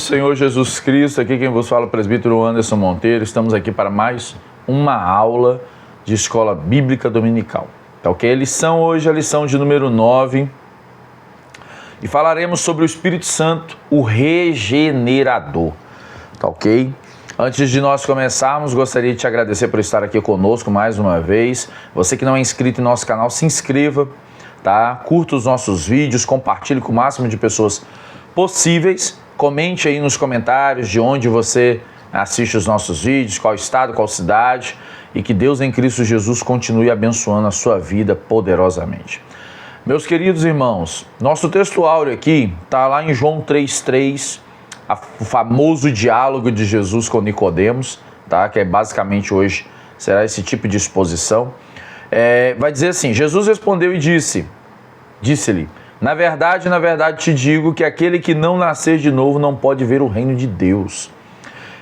Senhor Jesus Cristo, aqui quem vos fala é o presbítero Anderson Monteiro. Estamos aqui para mais uma aula de escola bíblica dominical. Tá ok? A lição hoje é a lição de número 9 e falaremos sobre o Espírito Santo, o regenerador. Tá ok? Antes de nós começarmos, gostaria de te agradecer por estar aqui conosco mais uma vez. Você que não é inscrito em nosso canal, se inscreva, tá? Curta os nossos vídeos, compartilhe com o máximo de pessoas possíveis. Comente aí nos comentários de onde você assiste os nossos vídeos, qual estado, qual cidade, e que Deus em Cristo Jesus continue abençoando a sua vida poderosamente. Meus queridos irmãos, nosso texto áureo aqui está lá em João 3,3, o famoso diálogo de Jesus com Nicodemos, tá? Que é basicamente hoje será esse tipo de exposição. Vai dizer assim: Jesus respondeu e disse-lhe: na verdade te digo que aquele que não nascer de novo não pode ver o reino de Deus.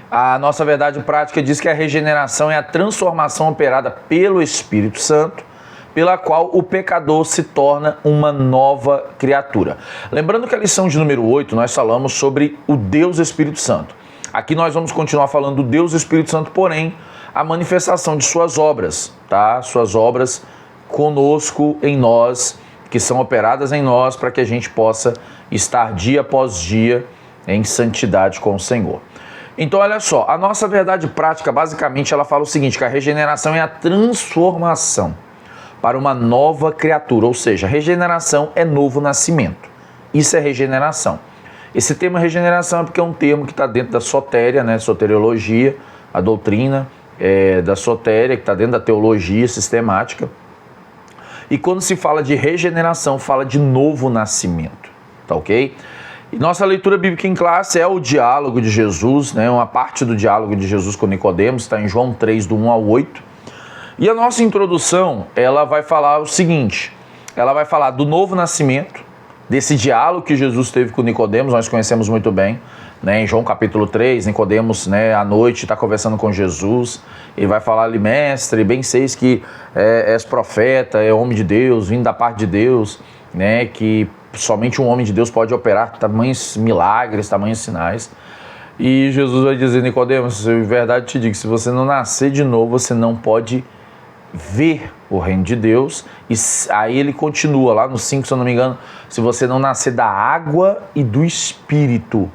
A nossa verdade prática diz que a regeneração é a transformação operada pelo Espírito Santo, pela qual o pecador se torna uma nova criatura. Lembrando que a lição de número 8 nós falamos sobre o Deus Espírito Santo. Aqui nós vamos continuar falando do Deus Espírito Santo, porém a manifestação de suas obras, tá? Suas obras conosco, em nós, que são operadas em nós para que a gente possa estar dia após dia em santidade com o Senhor. Então olha só, a nossa verdade prática basicamente ela fala o seguinte, que a regeneração é a transformação para uma nova criatura, ou seja, regeneração é novo nascimento. Isso é regeneração. Esse termo regeneração é porque é um termo que está dentro da sotéria, né, soteriologia, a doutrina da sotéria, que está dentro da teologia sistemática. E quando se fala de regeneração, fala de novo nascimento, tá ok? E nossa leitura bíblica em classe é o diálogo de Jesus, né? Uma parte do diálogo de Jesus com Nicodemos, está em João 3, do 1 ao 8. E a nossa introdução, ela vai falar o seguinte, ela vai falar do novo nascimento, desse diálogo que Jesus teve com Nicodemos, nós conhecemos muito bem, né? Em João capítulo 3, Nicodemos, né, à noite está conversando com Jesus, ele vai falar ali: mestre, bem seis que és profeta, é homem de Deus, vindo da parte de Deus, né, que somente um homem de Deus pode operar tamanhos milagres, tamanhos sinais. E Jesus vai dizer: Nicodemos, em verdade te digo, se você não nascer de novo, você não pode ver o reino de Deus. E aí ele continua lá no 5, se eu não me engano: se você não nascer da água e do Espírito,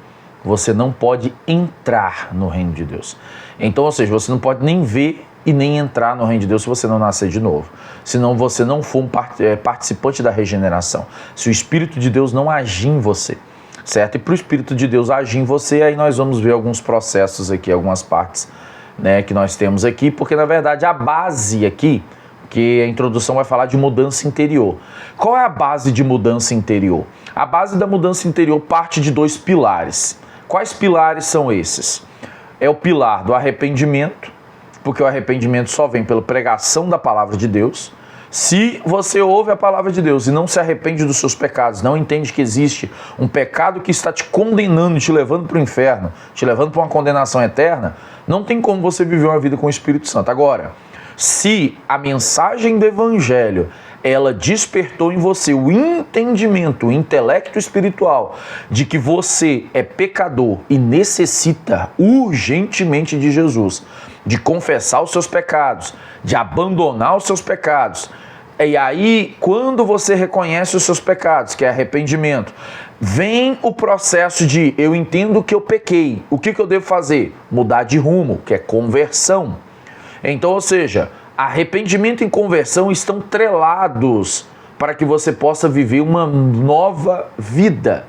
você não pode entrar no reino de Deus. Então, ou seja, você não pode nem ver e nem entrar no reino de Deus se você não nascer de novo. Senão você não for um participante da regeneração. Se o Espírito de Deus não agir em você, certo? E para o Espírito de Deus agir em você, aí nós vamos ver alguns processos aqui, algumas partes, né, que nós temos aqui, porque na verdade a base aqui, que a introdução vai falar de mudança interior. Qual é a base de mudança interior? A base da mudança interior parte de dois pilares. Quais pilares são esses? É o pilar do arrependimento, porque o arrependimento só vem pela pregação da palavra de Deus. Se você ouve a palavra de Deus e não se arrepende dos seus pecados, não entende que existe um pecado que está te condenando, te levando para o inferno, te levando para uma condenação eterna, não tem como você viver uma vida com o Espírito Santo. Agora, se a mensagem do Evangelho, ela despertou em você o entendimento, o intelecto espiritual de que você é pecador e necessita urgentemente de Jesus, de confessar os seus pecados, de abandonar os seus pecados. E aí, quando você reconhece os seus pecados, que é arrependimento, vem o processo de: eu entendo que eu pequei, o que eu devo fazer? Mudar de rumo, que é conversão. Então, ou seja, arrependimento e conversão estão trelados para que você possa viver uma nova vida.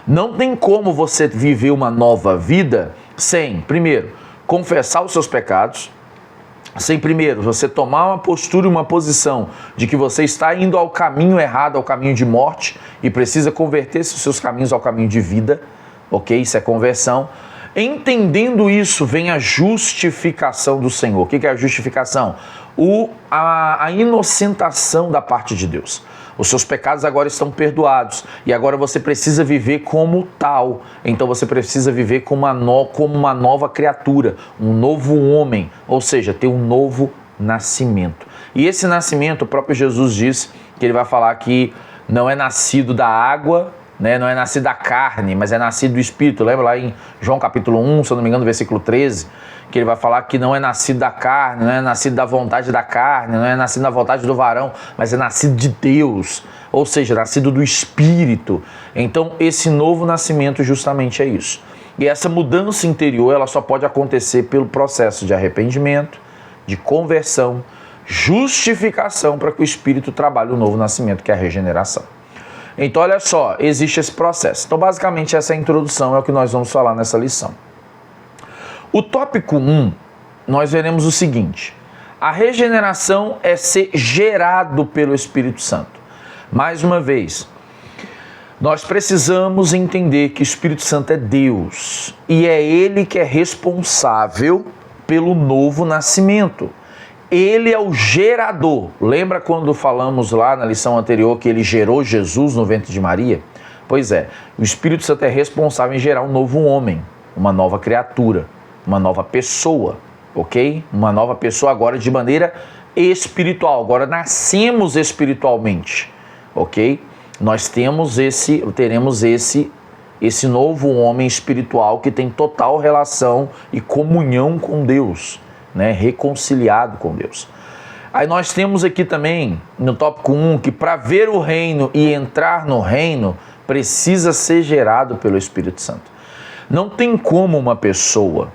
Não tem como você viver uma nova vida sem, primeiro, confessar os seus pecados, sem primeiro você tomar uma postura e uma posição de que você está indo ao caminho errado, ao caminho de morte, e precisa converter os seus caminhos ao caminho de vida, ok? Isso é conversão. Entendendo isso, vem a justificação do Senhor. O que é a justificação? A inocentação da parte de Deus. Os seus pecados agora estão perdoados e agora você precisa viver como tal. Então você precisa viver como uma nova criatura, um novo homem, ou seja, ter um novo nascimento. E esse nascimento, o próprio Jesus diz que ele vai falar que não é nascido da água né? Não é nascido da carne, mas é nascido do Espírito. Lembra lá em João capítulo 1, se eu não me engano, versículo 13, que ele vai falar que não é nascido da carne, não é nascido da vontade da carne, não é nascido da vontade do varão, mas é nascido de Deus, ou seja, nascido do Espírito. Então, esse novo nascimento justamente é isso. E essa mudança interior, ela só pode acontecer pelo processo de arrependimento, de conversão, justificação, para que o Espírito trabalhe o novo nascimento, que é a regeneração. Então, olha só, existe esse processo. Então, basicamente, essa introdução é o que nós vamos falar nessa lição. O tópico 1, nós veremos o seguinte: a regeneração é ser gerado pelo Espírito Santo. Mais uma vez, nós precisamos entender que o Espírito Santo é Deus e é Ele que é responsável pelo novo nascimento. Ele é o gerador. Lembra quando falamos lá na lição anterior que Ele gerou Jesus no ventre de Maria? Pois é, o Espírito Santo é responsável em gerar um novo homem, uma nova criatura, uma nova pessoa, ok? Uma nova pessoa agora de maneira espiritual. Agora nascemos espiritualmente, ok? Nós teremos esse novo homem espiritual que tem total relação e comunhão com Deus, né? Reconciliado com Deus. Aí nós temos aqui também, no tópico 1, que para ver o reino e entrar no reino, precisa ser gerado pelo Espírito Santo. Não tem como uma pessoa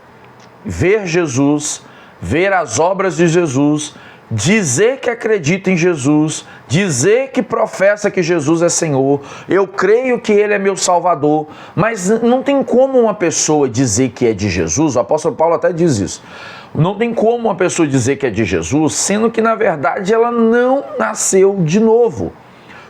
ver Jesus, ver as obras de Jesus, dizer que acredita em Jesus, dizer que professa que Jesus é Senhor, eu creio que Ele é meu Salvador, mas não tem como uma pessoa dizer que é de Jesus, o apóstolo Paulo até diz isso, não tem como uma pessoa dizer que é de Jesus, sendo que na verdade ela não nasceu de novo.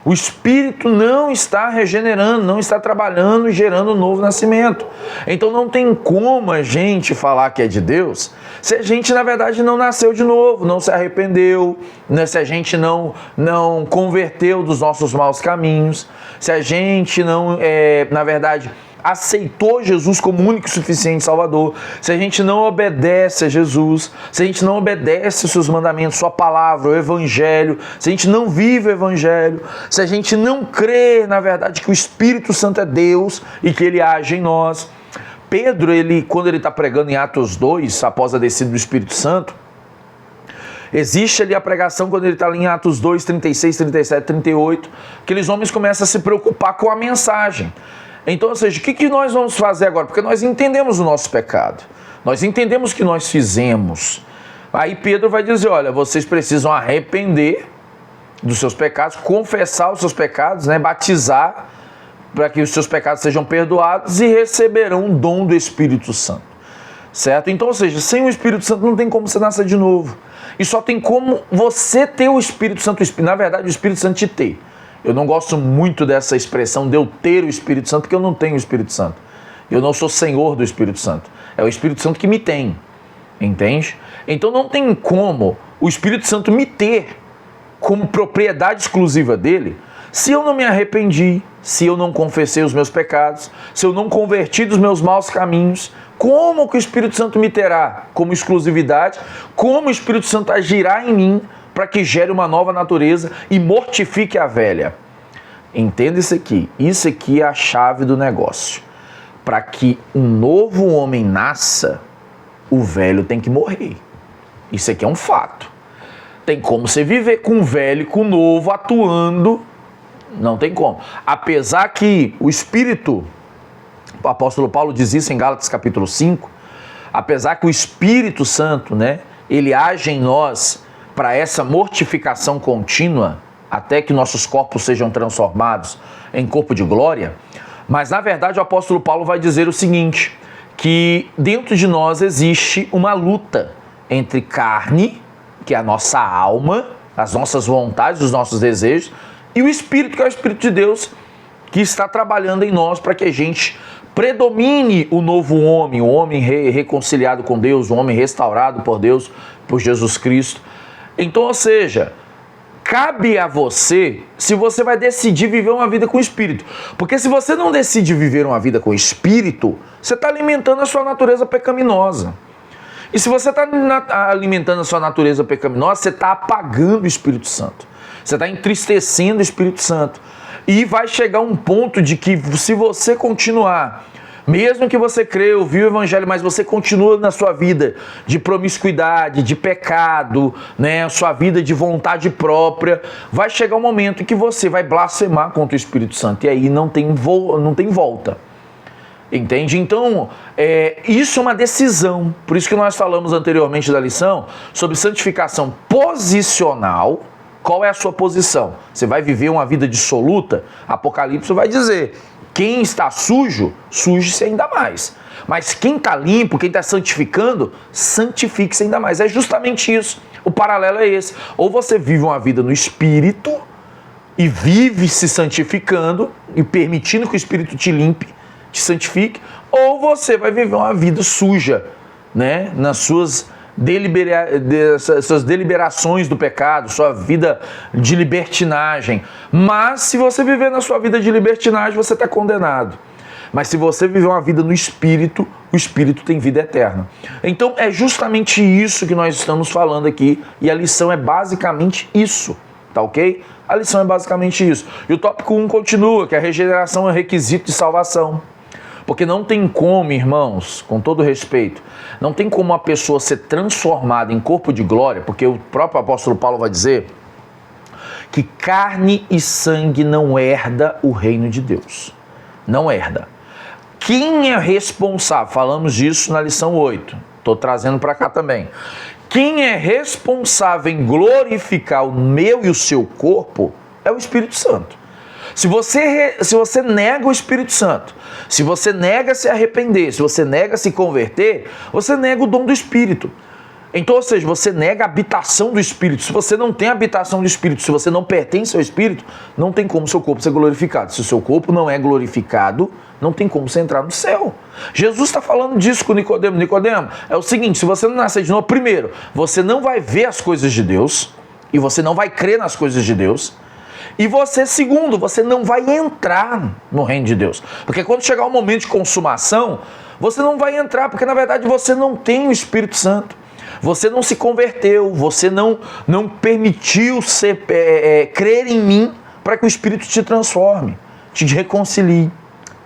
O Espírito não está regenerando, não está trabalhando e gerando um novo nascimento. Então não tem como a gente falar que é de Deus se a gente na verdade não nasceu de novo, não se arrependeu, né? Se a gente não converteu dos nossos maus caminhos, se a gente não, na verdade, aceitou Jesus como único e suficiente Salvador, se a gente não obedece a Jesus, se a gente não obedece os seus mandamentos, sua palavra, o Evangelho, se a gente não vive o Evangelho, se a gente não crê, na verdade, que o Espírito Santo é Deus e que Ele age em nós. Pedro, quando ele está pregando em Atos 2, após a descida do Espírito Santo, existe ali a pregação quando ele está ali em Atos 2, 36, 37, 38, aqueles homens começam a se preocupar com a mensagem. Então, ou seja, o que nós vamos fazer agora? Porque nós entendemos o nosso pecado, nós entendemos o que nós fizemos. Aí Pedro vai dizer, olha, vocês precisam arrepender dos seus pecados, confessar os seus pecados, né, batizar, para que os seus pecados sejam perdoados e receberão o dom do Espírito Santo, certo? Então, ou seja, sem o Espírito Santo não tem como você nascer de novo, e só tem como você ter o Espírito Santo, na verdade o Espírito Santo te ter. Eu não gosto muito dessa expressão de eu ter o Espírito Santo, porque eu não tenho o Espírito Santo. Eu não sou senhor do Espírito Santo. É o Espírito Santo que me tem. Entende? Então não tem como o Espírito Santo me ter como propriedade exclusiva dele, se eu não me arrependi, se eu não confessei os meus pecados, se eu não converti dos meus maus caminhos. Como que o Espírito Santo me terá como exclusividade? Como o Espírito Santo agirá em mim para que gere uma nova natureza e mortifique a velha? Entenda isso aqui. Isso aqui é a chave do negócio. Para que um novo homem nasça, o velho tem que morrer. Isso aqui é um fato. Tem como você viver com o velho e com o novo atuando? Não tem como. Apesar que o Espírito, o apóstolo Paulo diz isso em Gálatas capítulo 5, apesar que o Espírito Santo, né, ele age em nós para essa mortificação contínua, até que nossos corpos sejam transformados em corpo de glória, mas na verdade o apóstolo Paulo vai dizer o seguinte, que dentro de nós existe uma luta entre carne, que é a nossa alma, as nossas vontades, os nossos desejos, e o Espírito, que é o Espírito de Deus, que está trabalhando em nós para que a gente predomine o novo homem, o homem reconciliado com Deus, o homem restaurado por Deus, por Jesus Cristo. Então, ou seja, cabe a você se você vai decidir viver uma vida com o Espírito. Porque se você não decide viver uma vida com o Espírito, você está alimentando a sua natureza pecaminosa. E se você está alimentando a sua natureza pecaminosa, você está apagando o Espírito Santo. Você está entristecendo o Espírito Santo. E vai chegar um ponto de que se você continuar, mesmo que você crê, ouviu o evangelho, mas você continua na sua vida de promiscuidade, de pecado, né, sua vida de vontade própria, vai chegar um momento em que você vai blasfemar contra o Espírito Santo, e aí não tem volta. Entende? Então, isso é uma decisão. Por isso que nós falamos anteriormente da lição sobre santificação posicional. Qual é a sua posição? Você vai viver uma vida dissoluta? Apocalipse vai dizer: quem está sujo, suje-se ainda mais. Mas quem está limpo, quem está santificando, santifique-se ainda mais. É justamente isso. O paralelo é esse. Ou você vive uma vida no Espírito e vive se santificando e permitindo que o Espírito te limpe, te santifique, ou você vai viver uma vida suja, né? Nas suas deliberações do pecado, sua vida de libertinagem. Mas se você viver na sua vida de libertinagem, você está condenado. Mas se você viver uma vida no Espírito, o Espírito tem vida eterna. Então é justamente isso que nós estamos falando aqui, e a lição é basicamente isso, tá ok? A lição é basicamente isso. E o tópico 1 continua, que a regeneração é requisito de salvação. Porque não tem como, irmãos, com todo respeito, não tem como uma pessoa ser transformada em corpo de glória, porque o próprio apóstolo Paulo vai dizer que carne e sangue não herda o reino de Deus. Não herda. Quem é responsável? Falamos disso na lição 8. Estou trazendo para cá também. Quem é responsável em glorificar o meu e o seu corpo é o Espírito Santo. Se você nega o Espírito Santo, se você nega se arrepender, se você nega se converter, você nega o dom do Espírito. Então, ou seja, você nega a habitação do Espírito. Se você não tem a habitação do Espírito, se você não pertence ao Espírito, não tem como seu corpo ser glorificado. Se o seu corpo não é glorificado, não tem como você entrar no céu. Jesus está falando disso com Nicodemo. Nicodemo, é o seguinte: se você não nascer de novo, primeiro, você não vai ver as coisas de Deus, e você não vai crer nas coisas de Deus. E você, segundo, você não vai entrar no reino de Deus. Porque quando chegar o momento de consumação, você não vai entrar, porque na verdade você não tem o Espírito Santo. Você não se converteu, você não permitiu crer em mim para que o Espírito te transforme, te reconcilie.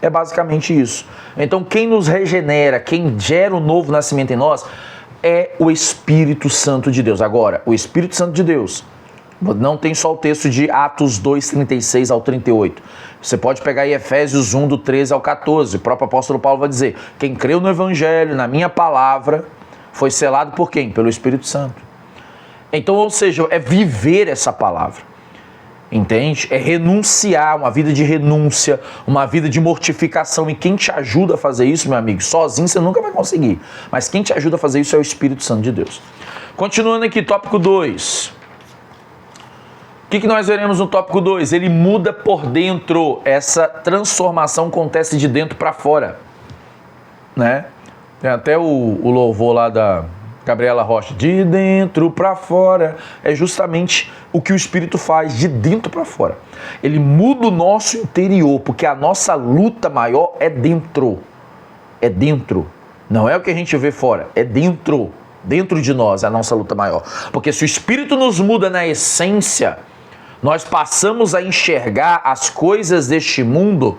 É basicamente isso. Então quem nos regenera, quem gera o novo nascimento em nós, é o Espírito Santo de Deus. Agora, o Espírito Santo de Deus não tem só o texto de Atos 2, 36 ao 38. Você pode pegar aí Efésios 1, do 13 ao 14. O próprio apóstolo Paulo vai dizer: quem creu no Evangelho, na minha palavra, foi selado por quem? Pelo Espírito Santo. Então, ou seja, é viver essa palavra. Entende? É renunciar, uma vida de renúncia, uma vida de mortificação. E quem te ajuda a fazer isso, meu amigo, sozinho você nunca vai conseguir. Mas quem te ajuda a fazer isso é o Espírito Santo de Deus. Continuando aqui, tópico 2. O que nós veremos no tópico 2? Ele muda por dentro. Essa transformação acontece de dentro para fora, né? Tem até o louvor lá da Gabriela Rocha, de dentro para fora. É justamente o que o Espírito faz, de dentro para fora. Ele muda o nosso interior, porque a nossa luta maior é dentro. É dentro. Não é o que a gente vê fora, é dentro. Dentro de nós é a nossa luta maior. Porque se o Espírito nos muda na essência, nós passamos a enxergar as coisas deste mundo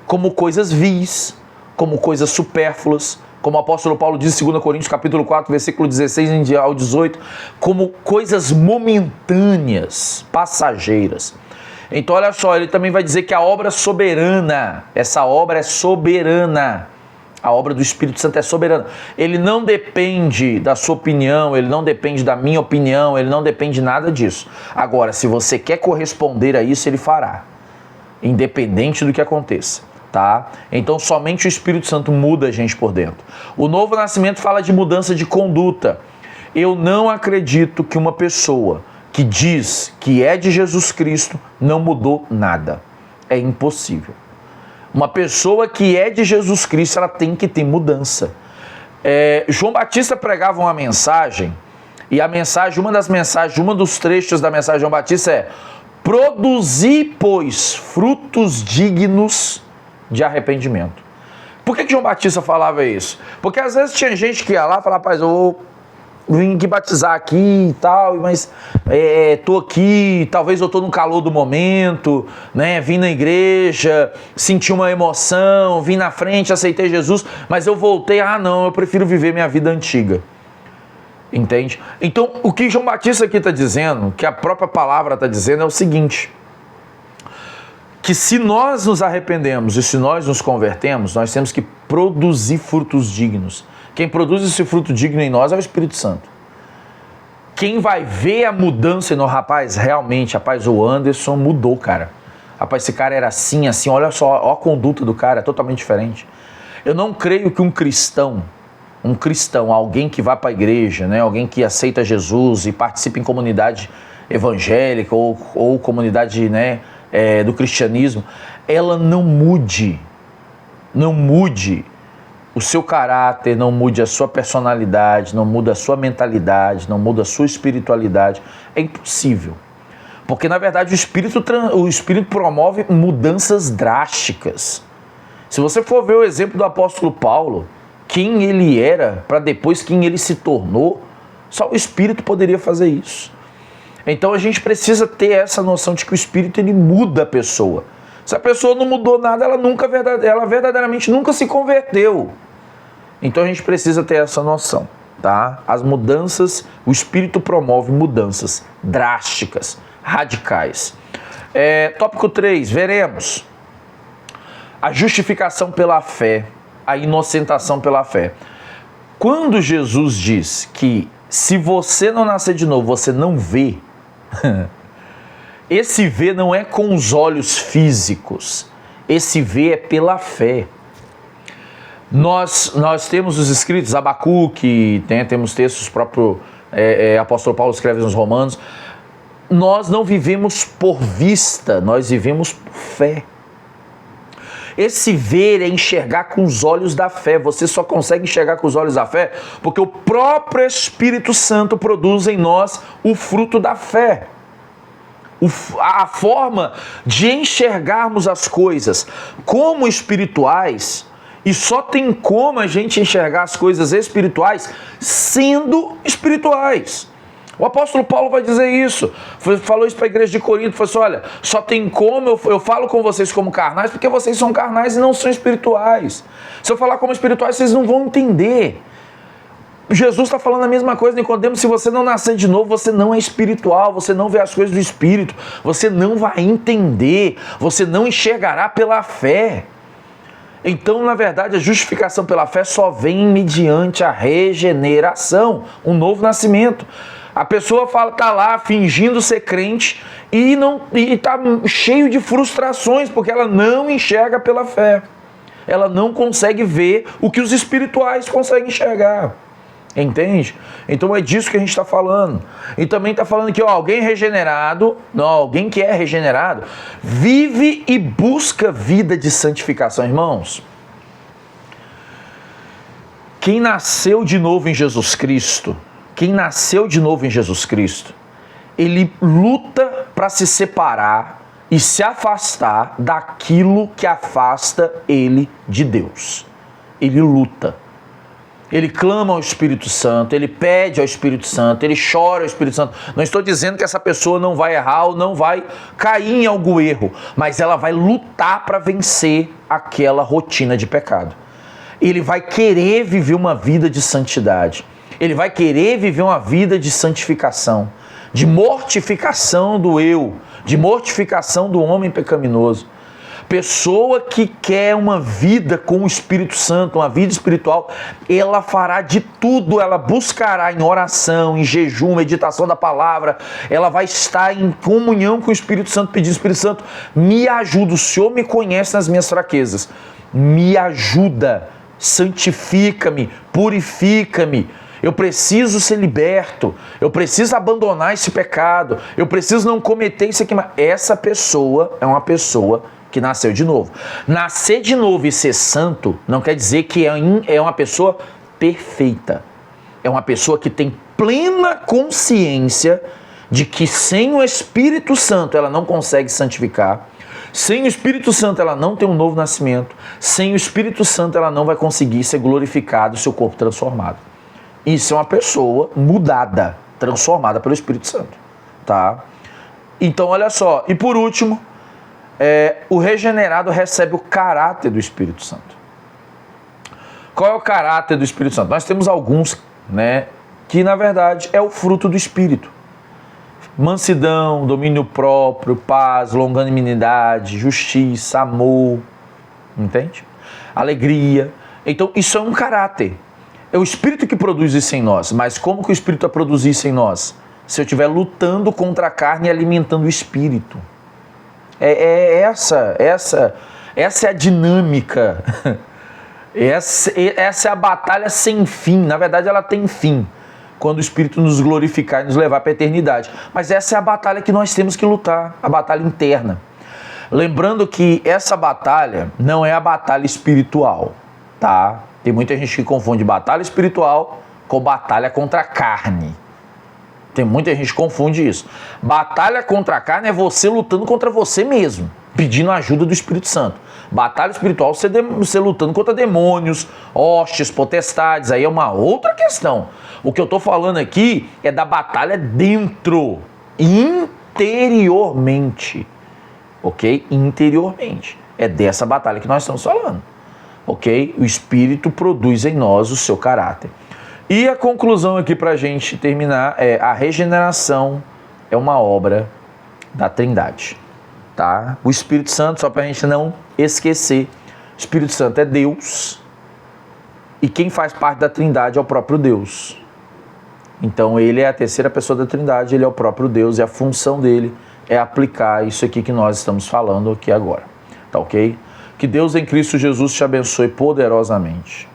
como coisas vis, como coisas supérfluas, como o apóstolo Paulo diz em 2 Coríntios capítulo 4, versículo 16 ao 18, como coisas momentâneas, passageiras. Então olha só, ele também vai dizer que a obra soberana, essa obra é soberana. A obra do Espírito Santo é soberana. Ele não depende da sua opinião, ele não depende da minha opinião, ele não depende de nada disso. Agora, se você quer corresponder a isso, ele fará, independente do que aconteça, tá? Então, somente o Espírito Santo muda a gente por dentro. O novo nascimento fala de mudança de conduta. Eu não acredito que uma pessoa que diz que é de Jesus Cristo não mudou nada. É impossível. Uma pessoa que é de Jesus Cristo, ela tem que ter mudança. João Batista pregava uma mensagem, e a mensagem, um dos trechos da mensagem de João Batista é: produzi, pois, frutos dignos de arrependimento. Por que João Batista falava isso? Porque às vezes tinha gente que ia lá e falava: rapaz, eu vim aqui batizar aqui e tal, mas tô aqui, talvez eu tô no calor do momento, né? Vim na igreja, senti uma emoção, vim na frente, aceitei Jesus, mas eu voltei, não, eu prefiro viver minha vida antiga. Entende? Então, o que João Batista aqui está dizendo, que a própria palavra está dizendo, é o seguinte: que se nós nos arrependemos e se nós nos convertemos, nós temos que produzir frutos dignos. Quem produz esse fruto digno em nós é o Espírito Santo. Quem vai ver a mudança em nós, rapaz, realmente, o Anderson mudou, cara. Rapaz, esse cara era assim, olha só, ó a conduta do cara, é totalmente diferente. Eu não creio que um cristão, alguém que vai para a igreja, né, alguém que aceita Jesus e participa em comunidade evangélica ou comunidade, né, do cristianismo, ela não mude o seu caráter, não mude a sua personalidade, não muda a sua mentalidade, não muda a sua espiritualidade. É impossível. Porque, na verdade, o Espírito promove mudanças drásticas. Se você for ver o exemplo do apóstolo Paulo, quem ele era para depois quem ele se tornou, só o Espírito poderia fazer isso. Então a gente precisa ter essa noção de que o Espírito ele muda a pessoa. Se a pessoa não mudou nada, ela verdadeiramente nunca se converteu. Então a gente precisa ter essa noção, tá? As mudanças, o Espírito promove mudanças drásticas, radicais. Tópico 3, veremos a justificação pela fé, a inocentação pela fé. Quando Jesus diz que se você não nascer de novo, você não vê, esse ver não é com os olhos físicos, esse ver é pela fé. Nós temos os escritos, Abacuque, temos textos, o próprio apóstolo Paulo escreve nos Romanos. Nós não vivemos por vista, nós vivemos por fé. Esse ver é enxergar com os olhos da fé. Você só consegue enxergar com os olhos da fé porque o próprio Espírito Santo produz em nós o fruto da fé. A forma de enxergarmos as coisas como espirituais, e só tem como a gente enxergar as coisas espirituais sendo espirituais. O apóstolo Paulo vai dizer isso, falou isso para a igreja de Corinto, falou assim: olha, só tem como eu falo com vocês como carnais, porque vocês são carnais e não são espirituais. Se eu falar como espirituais, vocês não vão entender. Jesus está falando a mesma coisa, Nicodemo: se você não nascer de novo, você não é espiritual, você não vê as coisas do Espírito, você não vai entender, você não enxergará pela fé. Então, na verdade, a justificação pela fé só vem mediante a regeneração, um novo nascimento. A pessoa está lá fingindo ser crente e está cheio de frustrações, porque ela não enxerga pela fé. Ela não consegue ver o que os espirituais conseguem enxergar. Entende? Então é disso que a gente está falando. E também está falando que alguém regenerado, alguém que é regenerado, vive e busca vida de santificação. Irmãos, quem nasceu de novo em Jesus Cristo, ele luta para se separar e se afastar daquilo que afasta ele de Deus. Ele luta. Ele clama ao Espírito Santo, ele pede ao Espírito Santo, ele chora ao Espírito Santo. Não estou dizendo que essa pessoa não vai errar ou não vai cair em algum erro, mas ela vai lutar para vencer aquela rotina de pecado. Ele vai querer viver uma vida de santidade. Ele vai querer viver uma vida de santificação, de mortificação do eu, de mortificação do homem pecaminoso. Pessoa que quer uma vida com o Espírito Santo, uma vida espiritual, ela fará de tudo, ela buscará em oração, em jejum, meditação da palavra, ela vai estar em comunhão com o Espírito Santo, pedindo: Espírito Santo, me ajuda, o Senhor me conhece nas minhas fraquezas, me ajuda, santifica-me, purifica-me. Eu preciso ser liberto, eu preciso abandonar esse pecado, eu preciso não cometer isso aqui. Mas essa pessoa é uma pessoa que nasceu de novo. Nascer de novo e ser santo não quer dizer que é uma pessoa perfeita. É uma pessoa que tem plena consciência de que sem o Espírito Santo ela não consegue santificar. Sem o Espírito Santo ela não tem um novo nascimento. Sem o Espírito Santo ela não vai conseguir ser glorificada, o seu corpo transformado. Isso é uma pessoa mudada, transformada pelo Espírito Santo, tá? Então, olha só. E por último, o regenerado recebe o caráter do Espírito Santo. Qual é o caráter do Espírito Santo? Nós temos alguns, né, que na verdade é o fruto do Espírito. Mansidão, domínio próprio, paz, longanimidade, justiça, amor, entende? Alegria. Então, isso é um caráter. É o Espírito que produz isso em nós. Mas como que o Espírito vai produzir isso em nós? Se eu estiver lutando contra a carne e alimentando o Espírito. Essa é a dinâmica. Essa é a batalha sem fim. Na verdade, ela tem fim. Quando o Espírito nos glorificar e nos levar para a eternidade. Mas essa é a batalha que nós temos que lutar. A batalha interna. Lembrando que essa batalha não é a batalha espiritual, tá? Tem muita gente que confunde batalha espiritual com batalha contra a carne. Tem muita gente que confunde isso. Batalha contra a carne é você lutando contra você mesmo, pedindo a ajuda do Espírito Santo. Batalha espiritual você lutando contra demônios, hostes, potestades, aí é uma outra questão. O que eu estou falando aqui é da batalha dentro, interiormente. Ok? Interiormente. É dessa batalha que nós estamos falando. Ok? O Espírito produz em nós o seu caráter. E a conclusão aqui para a gente terminar é: a regeneração é uma obra da Trindade. Tá? O Espírito Santo, só para a gente não esquecer, o Espírito Santo é Deus e quem faz parte da Trindade é o próprio Deus. Então ele é a terceira pessoa da Trindade, ele é o próprio Deus e a função dele é aplicar isso aqui que nós estamos falando aqui agora. Tá ok? Que Deus em Cristo Jesus te abençoe poderosamente.